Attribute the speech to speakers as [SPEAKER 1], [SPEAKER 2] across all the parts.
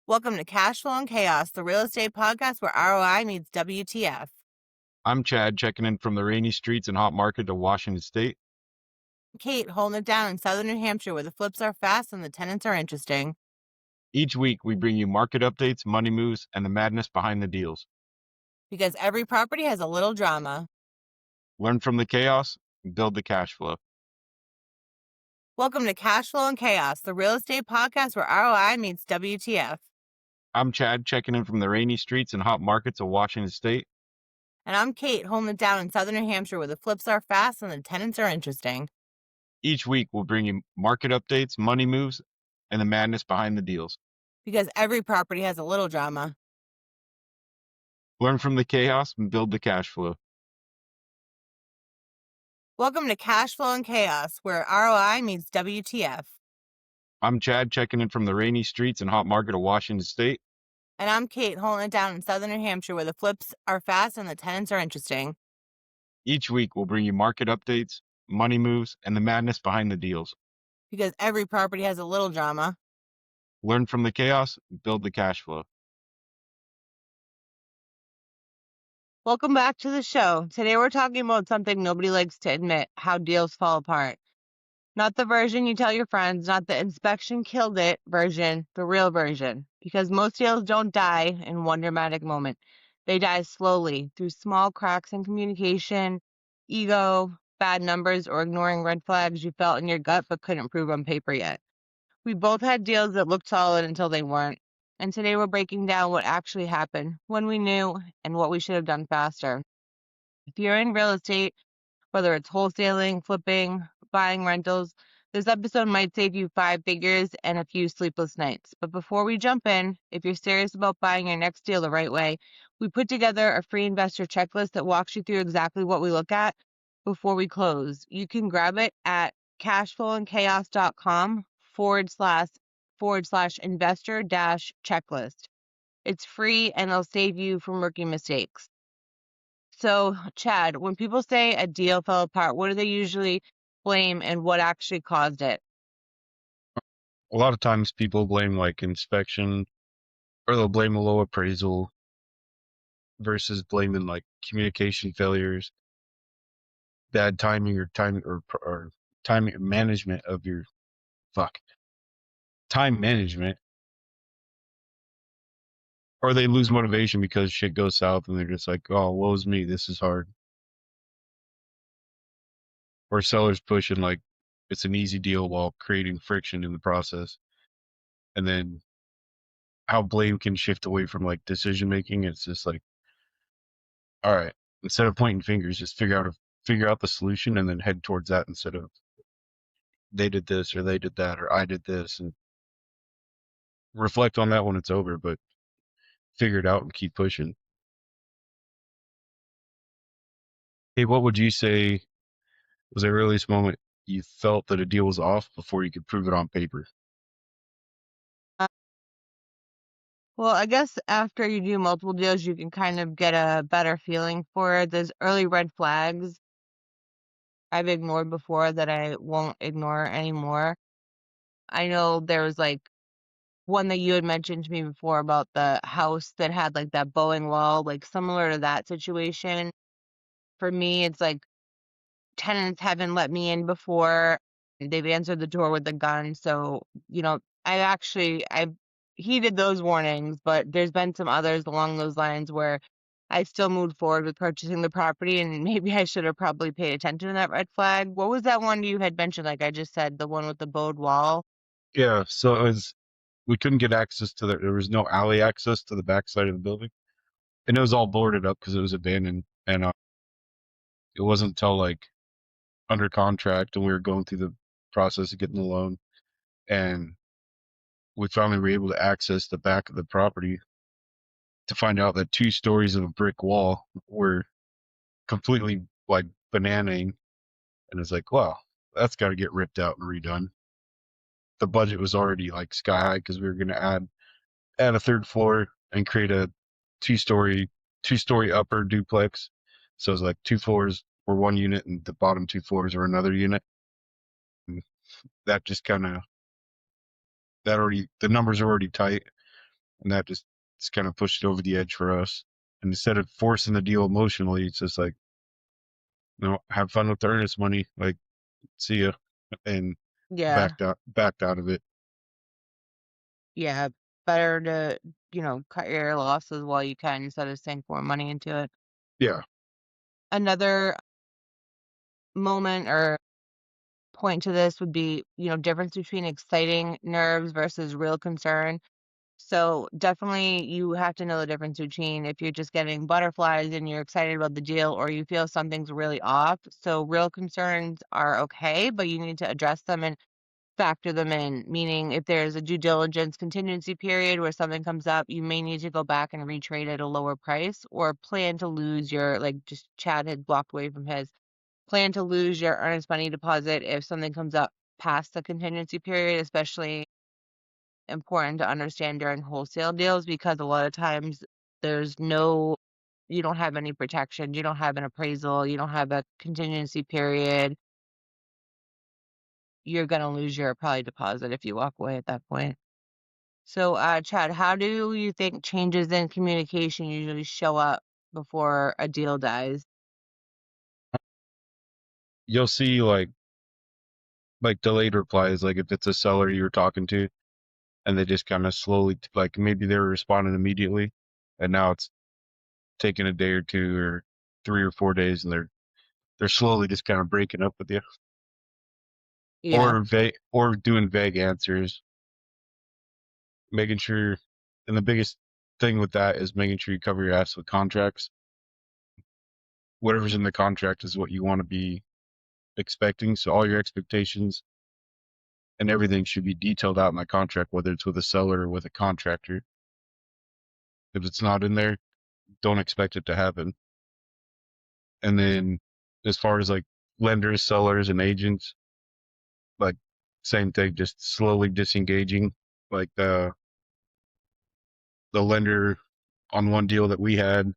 [SPEAKER 1] Welcome to Cash Flow and Chaos, the real estate podcast where ROI meets WTF.
[SPEAKER 2] I'm Chad, checking in from the rainy streets and hot market of Washington State.
[SPEAKER 1] Kate, holding it down in southern New Hampshire where the flips are fast and the tenants are interesting.
[SPEAKER 2] Each week, we bring you market updates, money moves, and the madness behind the deals.
[SPEAKER 1] Because every property has a little drama.
[SPEAKER 2] Learn from the chaos and build the cash flow.
[SPEAKER 1] Welcome to Cash Flow and Chaos, the real estate podcast where ROI meets WTF.
[SPEAKER 2] I'm Chad, checking in from the rainy streets and hot markets of Washington State.
[SPEAKER 1] And I'm Kate, holding it down in southern New Hampshire where the flips are fast and the tenants are interesting.
[SPEAKER 2] Each week, we'll bring you market updates, money moves, and the madness behind the deals.
[SPEAKER 1] Because every property has a little drama.
[SPEAKER 2] Learn from the chaos and build the cash flow.
[SPEAKER 1] Welcome to Cash Flow and Chaos, where ROI meets WTF.
[SPEAKER 2] I'm Chad, checking in from the rainy streets and hot market of Washington State.
[SPEAKER 1] And I'm Kate, holding it down in southern New Hampshire where the flips are fast and the tenants are interesting.
[SPEAKER 2] Each week, we'll bring you market updates, money moves, and the madness behind the deals.
[SPEAKER 1] Because every property has a little drama.
[SPEAKER 2] Learn from the chaos and build the cash flow.
[SPEAKER 1] Welcome back to the show. Today we're talking about something nobody likes to admit, how deals fall apart. Not the version you tell your friends, not the inspection killed it version, the real version. Because most deals don't die in one dramatic moment. They die slowly through small cracks in communication, ego, bad numbers, or ignoring red flags you felt in your gut but couldn't prove on paper yet. We both had deals that looked solid until they weren't. And today we're breaking down what actually happened, when we knew, and what we should have done faster. If you're in real estate, whether it's wholesaling, flipping, buying rentals, this episode might save you 5 figures and a few sleepless nights. But before we jump in, if you're serious about buying your next deal the right way, we put together a free investor checklist that walks you through exactly what we look at before we close. You can grab it at cashflowandchaos.com // investor checklist. It's free and it'll save you from rookie mistakes. So, Chad, when people say a deal fell apart, what do they usually blame and what actually caused it?
[SPEAKER 2] A lot of times people blame like inspection, or they'll blame a low appraisal versus blaming like communication failures, bad timing or timing management of your time management, or they lose motivation because shit goes south and they're just like, oh, woe's me, this is hard. Or sellers pushing like it's an easy deal while creating friction in the process. And then how blame can shift away from like decision making. It's just like, all right, instead of pointing fingers, just figure out the solution and then head towards that instead of they did this or they did that or I did this, and reflect on that when it's over, but figure it out and keep pushing. Hey, what would you say was the earliest moment you felt that a deal was off before you could prove it on paper?
[SPEAKER 1] Well, I guess after you do multiple deals, you can kind of get a better feeling for it. There's early red flags I've ignored before that I won't ignore anymore. I know there was like one that you had mentioned to me before about the house that had like that bowing wall, like similar to that situation. For me, it's like tenants haven't let me in before. They've answered the door with a gun. So, I've heeded those warnings, but there's been some others along those lines where I still moved forward with purchasing the property, and maybe I should have probably paid attention to that red flag. What was that one you had mentioned? Like I just said, the one with the bowed wall.
[SPEAKER 2] Yeah, so we couldn't get access to there was no alley access to the backside of the building, and it was all boarded up because it was abandoned. And it wasn't until like under contract and we were going through the process of getting the loan, and we finally were able to access the back of the property to find out that 2 stories of a brick wall were completely like bananaing. And it's like, wow, that's got to get ripped out and redone. The budget was already like sky high because we were going to add a 3rd floor and create a two-story upper duplex. So it was like 2 floors were one unit and the bottom 2 floors were another unit. that just kind of that already the numbers are already tight, and that just kind of pushed it over the edge for us. And instead of forcing the deal emotionally, it's just like, have fun with the earnest money. Like, see ya, and
[SPEAKER 1] Yeah.
[SPEAKER 2] backed out of it.
[SPEAKER 1] Yeah. Better to, cut your losses while you can instead of sink more money into it.
[SPEAKER 2] Yeah.
[SPEAKER 1] Another moment or point to this would be, difference between exciting nerves versus real concern. So definitely you have to know the difference between if you're just getting butterflies and you're excited about the deal or you feel something's really off. So real concerns are okay, but you need to address them and factor them in. Meaning if there's a due diligence contingency period where something comes up, you may need to go back and retrade at a lower price or plan to lose your, like just Chad had walked away from his, plan to lose your earnest money deposit if something comes up past the contingency period, especially important to understand during wholesale deals because a lot of times there's no you don't have any protection, you don't have an appraisal, you don't have a contingency period. You're gonna lose your probably deposit if you walk away at that point. So, Chad, how do you think changes in communication usually show up before a deal dies?
[SPEAKER 2] You'll see like delayed replies, like if it's a seller you're talking to, and they just kind of slowly, like maybe they were responding immediately, and now it's taking a day or two or 3 or 4 days, and they're slowly just kind of breaking up with you,
[SPEAKER 1] Yeah,
[SPEAKER 2] or doing vague answers, making sure. And the biggest thing with that is making sure you cover your ass with contracts. Whatever's in the contract is what you want to be expecting. So all your expectations and everything should be detailed out in that contract, whether it's with a seller or with a contractor. If it's not in there, don't expect it to happen. And then as far as like lenders, sellers, and agents, like same thing, just slowly disengaging. Like the lender on one deal that we had,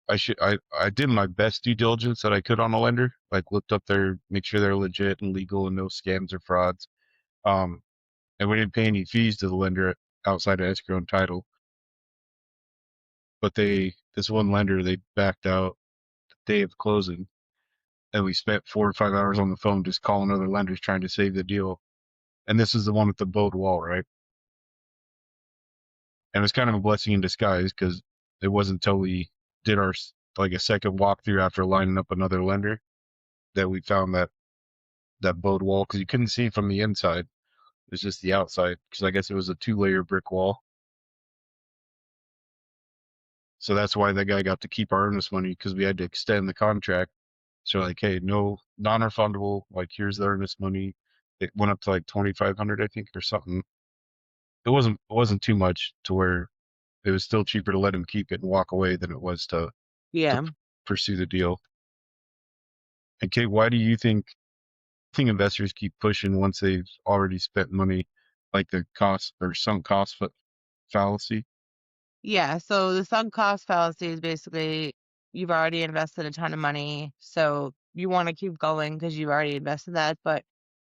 [SPEAKER 2] I did my best due diligence that I could on a lender, like looked up their, make sure they're legit and legal and no scams or frauds. Um, and we didn't pay any fees to the lender outside of escrow and title. But this one lender, they backed out the day of closing, and we spent 4 or 5 hours on the phone just calling other lenders trying to save the deal. And this is the one with the bowed wall, right? And it was kind of a blessing in disguise because it wasn't until we did our like a second walkthrough after lining up another lender that we found that bowed wall, because you couldn't see from the inside. It was just the outside, because I guess it was a 2-layer brick wall. So that's why that guy got to keep our earnest money, because we had to extend the contract. So like, hey, no non-refundable. Like, here's the earnest money. It went up to like 2,500, I think, or something. It wasn't too much to where it was still cheaper to let him keep it and walk away than it was to
[SPEAKER 1] yeah.
[SPEAKER 2] pursue the deal. And Kate, why do you think investors keep pushing once they've already spent money, like the cost or sunk cost fallacy?
[SPEAKER 1] Yeah, so the sunk cost fallacy is basically you've already invested a ton of money, so you want to keep going because you've already invested that. But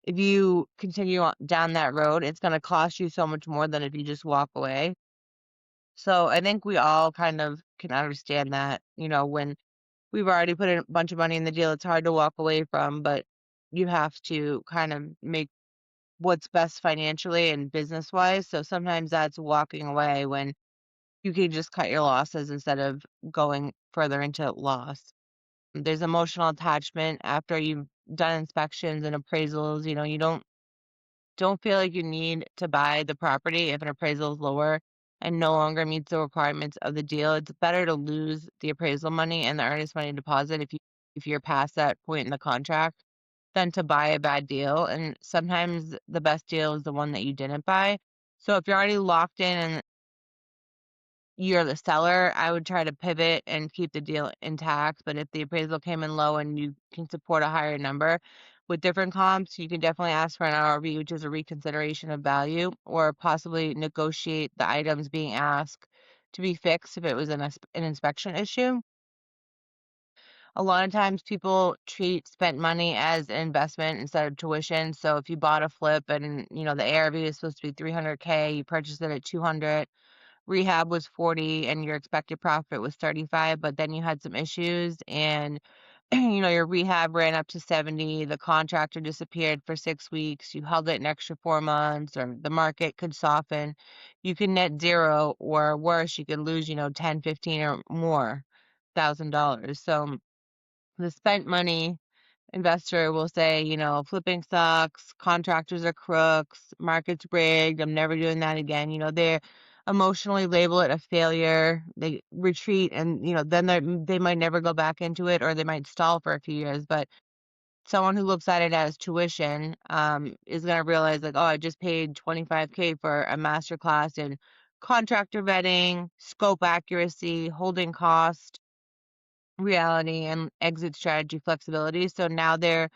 [SPEAKER 1] if you continue down that road, it's going to cost you so much more than if you just walk away. So I think we all kind of can understand that, when we've already put in a bunch of money in the deal, it's hard to walk away from, but you have to kind of make what's best financially and business wise. So sometimes that's walking away when you can just cut your losses instead of going further into loss. There's emotional attachment after you've done inspections and appraisals. You don't feel like you need to buy the property if an appraisal is lower and no longer meets the requirements of the deal. It's better to lose the appraisal money and the earnest money deposit if you're past that point in the contract than to buy a bad deal. And sometimes the best deal is the one that you didn't buy. So if you're already locked in and you're the seller, I would try to pivot and keep the deal intact, but if the appraisal came in low and you can support a higher number with different comps, you can definitely ask for an RRV, which is a reconsideration of value, or possibly negotiate the items being asked to be fixed if it was an inspection issue. A lot of times people treat spent money as an investment instead of tuition. So if you bought a flip and, the ARV is supposed to be 300K, you purchased it at 200, rehab was 40 and your expected profit was 35, but then you had some issues and your rehab ran up to 70, the contractor disappeared for 6 weeks, you held it an extra 4 months, or the market could soften, you can net zero, or worse, you could lose, 10, 15 or more $1,000. So the spent money investor will say, flipping sucks, contractors are crooks, market's rigged, I'm never doing that again. They emotionally label it a failure. They retreat and, then they might never go back into it, or they might stall for a few years. But someone who looks at it as tuition is going to realize like, oh, I just paid 25K for a master class in contractor vetting, scope accuracy, holding cost, reality, and exit strategy flexibility. So now they're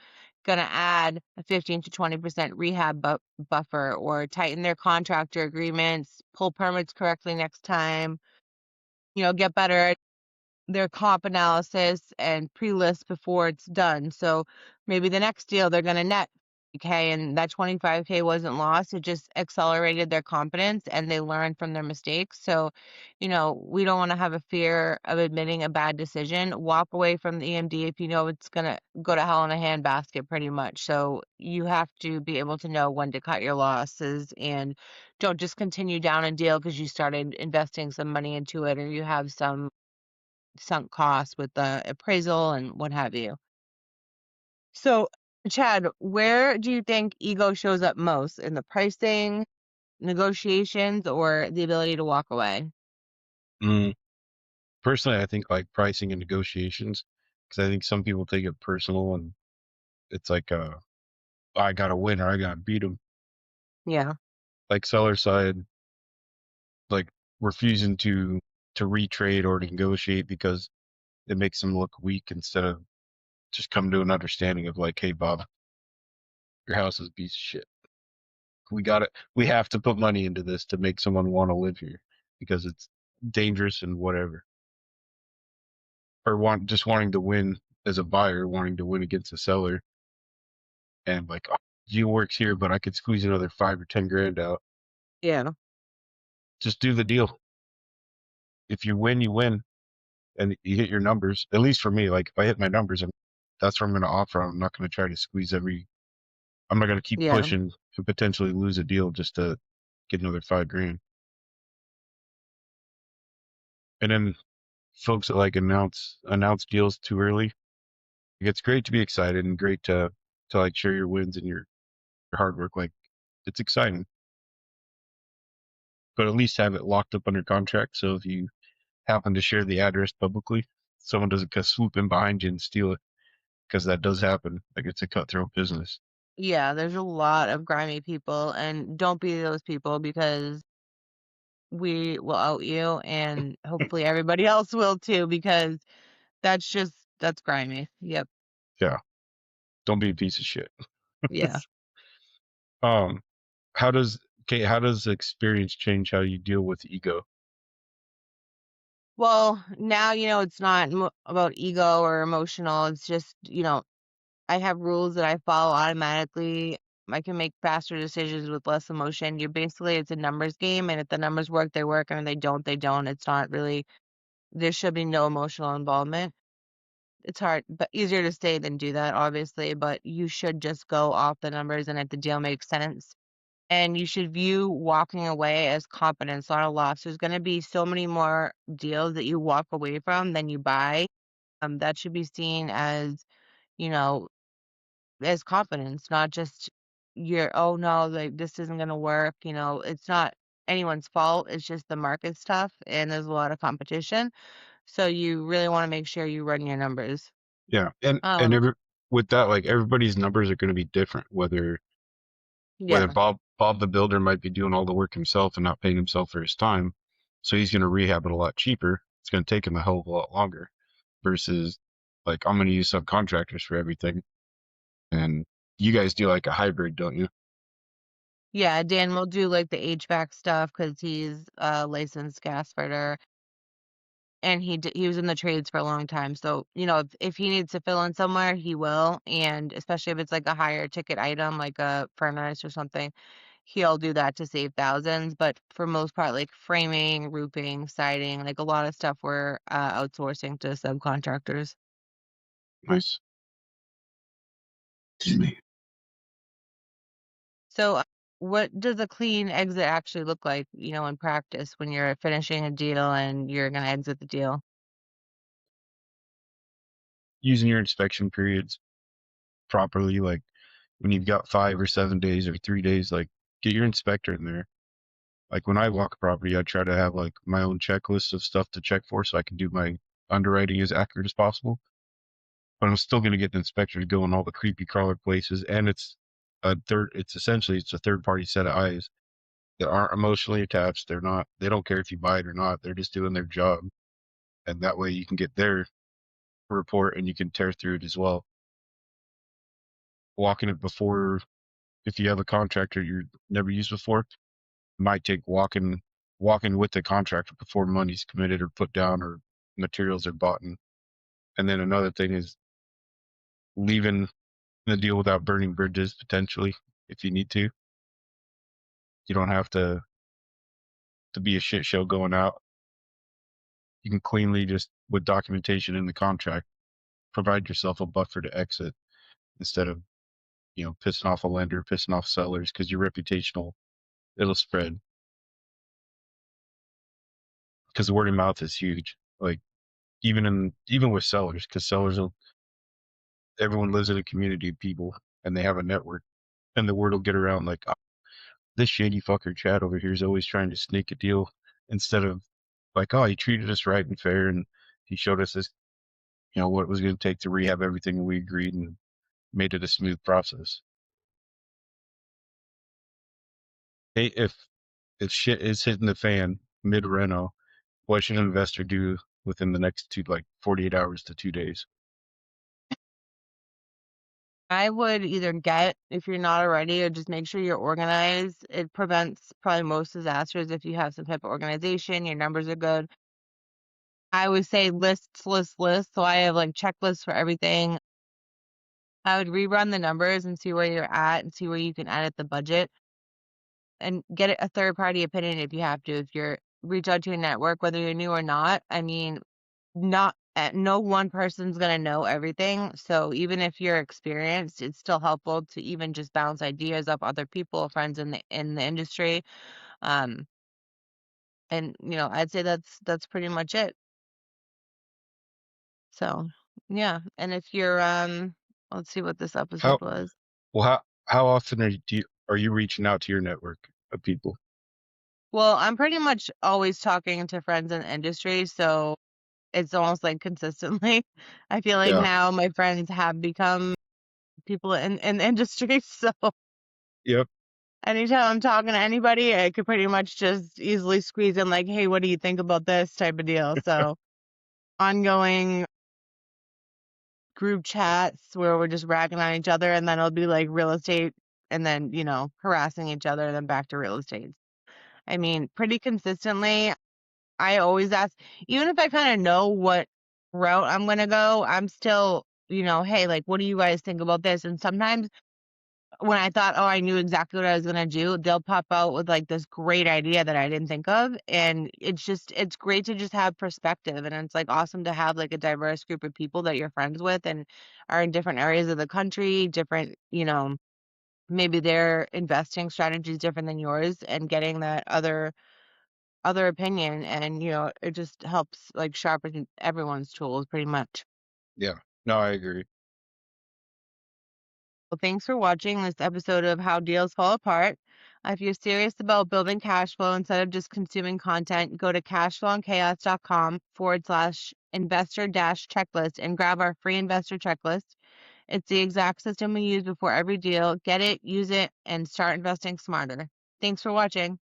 [SPEAKER 1] going to add a 15 to 20% rehab buffer, or tighten their contractor agreements, pull permits correctly next time, get better at their comp analysis and pre-list before it's done. So maybe the next deal they're going to net okay, and that 25K wasn't lost. It just accelerated their confidence and they learned from their mistakes. So, we don't want to have a fear of admitting a bad decision. Walk away from the EMD if you know it's going to go to hell in a handbasket pretty much. So you have to be able to know when to cut your losses, and don't just continue down a deal because you started investing some money into it, or you have some sunk costs with the appraisal and what have you. So, Chad, where do you think ego shows up most? In the pricing, negotiations, or the ability to walk away?
[SPEAKER 2] Mm. Personally, I think like pricing and negotiations, because I think some people take it personal and it's like, I got to win or I got to beat them.
[SPEAKER 1] Yeah.
[SPEAKER 2] Like seller side, like refusing to retrade or to negotiate because it makes them look weak instead of just come to an understanding of like, hey, Bob, your house is a piece of shit. We got it. We have to put money into this to make someone want to live here because it's dangerous and whatever. Or just wanting to win as a buyer, wanting to win against a seller, and like, oh, you works here, but I could squeeze another 5 or 10 grand out.
[SPEAKER 1] Yeah.
[SPEAKER 2] Just do the deal. If you win, you win, and you hit your numbers. At least for me, like if I hit my numbers, that's what I'm going to offer. I'm not going to try to squeeze every. I'm not going to keep
[SPEAKER 1] Yeah.
[SPEAKER 2] pushing and potentially lose a deal just to get another 5 grand. And then folks that like announce deals too early. Like, it's great to be excited and great to like share your wins and your hard work. Like it's exciting, but at least have it locked up under contract. So if you happen to share the address publicly, someone doesn't swoop in behind you and steal it, because that does happen. Like it's a cutthroat business.
[SPEAKER 1] Yeah. There's a lot of grimy people, and don't be those people because we will out you, and hopefully everybody else will too, because that's grimy. Yep.
[SPEAKER 2] Yeah, don't be a piece of shit.
[SPEAKER 1] Yeah.
[SPEAKER 2] um, how does experience change how you deal with ego?
[SPEAKER 1] Well, now, it's not about ego or emotional. It's just, I have rules that I follow automatically. I can make faster decisions with less emotion. It's a numbers game, and if the numbers work, they work, and if they don't, they don't. It's not really, there should be no emotional involvement. It's hard, but easier to say than do that, obviously, but you should just go off the numbers and if the deal makes sense. And you should view walking away as confidence, not a loss. There's going to be so many more deals that you walk away from than you buy. That should be seen as, you know, as confidence, not just oh no, like this isn't gonna work. It's not anyone's fault. It's just the market's tough and there's a lot of competition. So you really want to make sure you run your numbers.
[SPEAKER 2] Yeah, and
[SPEAKER 1] Um,
[SPEAKER 2] with that, like everybody's numbers are going to be different. Whether
[SPEAKER 1] yeah.
[SPEAKER 2] Bob the builder might be doing all the work himself and not paying himself for his time, so he's going to rehab it a lot cheaper. It's going to take him a hell of a lot longer versus like I'm going to use subcontractors for everything. And you guys do like a hybrid, don't you?
[SPEAKER 1] Yeah, Dan will do like the HVAC stuff because he's a licensed gas fitter. and he was in the trades for a long time. So, if he needs to fill in somewhere, he will, and especially if it's like a higher ticket item, like a furnace or something, he'll do that to save thousands. But for most part, like framing, roofing, siding, like a lot of stuff we're outsourcing to subcontractors.
[SPEAKER 2] Nice.
[SPEAKER 1] So, what does a clean exit actually look like, in practice when you're finishing a deal and you're going to exit the deal?
[SPEAKER 2] Using your inspection periods properly, like when you've got 5 or 7 days or 3 days, like get your inspector in there. Like when I walk a property, I try to have like my own checklist of stuff to check for so I can do my underwriting as accurate as possible. But I'm still going to get the inspector to go in all the creepy crawler places. And it's a third party set of eyes that aren't emotionally attached. They don't care if you buy it or not. They're just doing their job. And that way you can get their report and you can tear through it as well. Walking it before, if you have a contractor you've never used before, it might take walking with the contractor before money's committed or put down or materials are bought in. And then another thing is leaving the deal without burning bridges potentially if you need to. You don't have to be a shit show going out. You can cleanly just with documentation in the contract provide yourself a buffer to exit instead of pissing off a lender, pissing off sellers because your reputational it'll spread because the word of mouth is huge. Like even with sellers, because everyone lives in a community of people and they have a network, and the word will get around like, "Oh, this shady fucker Chad over here is always trying to sneak a deal," instead of like, "Oh, he treated us right and fair and he showed us this, what it was going to take to rehab everything and we agreed and made it a smooth process." Hey, if shit is hitting the fan mid reno, what should an investor do within the next 48 hours to 2 days?
[SPEAKER 1] I would either get, if you're not already, or just make sure you're organized. It prevents probably most disasters if you have some type of organization, your numbers are good. I would say lists, lists, lists. So I have like checklists for everything. I would rerun the numbers and see where you're at and see where you can edit the budget and get a third party opinion if you have to. If you're reach out to a network, whether you're new or not. I mean, not no one person's gonna know everything. So even if you're experienced, it's still helpful to even just bounce ideas off other people, friends in the industry. Um, and I'd say that's pretty much it. So yeah. And if you're let's see what this
[SPEAKER 2] How
[SPEAKER 1] episode was.
[SPEAKER 2] well how often are you reaching out to your network of people?
[SPEAKER 1] Well, I'm pretty much always talking to friends in the industry, so it's almost like consistently. I feel like
[SPEAKER 2] Yeah.
[SPEAKER 1] now my friends have become people in the industry, so
[SPEAKER 2] Yep.
[SPEAKER 1] anytime I'm talking to anybody, I could pretty much just easily squeeze in like, "Hey, what do you think about this?" type of deal. So, ongoing group chats where we're just ragging on each other, and then it'll be like real estate and then, harassing each other, and then back to real estate. I mean, pretty consistently, I always ask, even if I kind of know what route I'm gonna go, I'm still, "Hey, like, what do you guys think about this?" And sometimes when I thought, "Oh, I knew exactly what I was gonna do," they'll pop out with, like, this great idea that I didn't think of, and it's great to just have perspective, and it's, like, awesome to have, like, a diverse group of people that you're friends with and are in different areas of the country, different, maybe their investing strategy is different than yours, and getting that other opinion, and, it just helps, like, sharpen everyone's tools pretty much.
[SPEAKER 2] Yeah. No, I agree.
[SPEAKER 1] Well, thanks for watching this episode of How Deals Fall Apart. If you're serious about building cash flow instead of just consuming content, go to cashflowandchaos.com/investor dash checklist and grab our free investor checklist. It's the exact system we use before every deal. Get it, use it, and start investing smarter. Thanks for watching.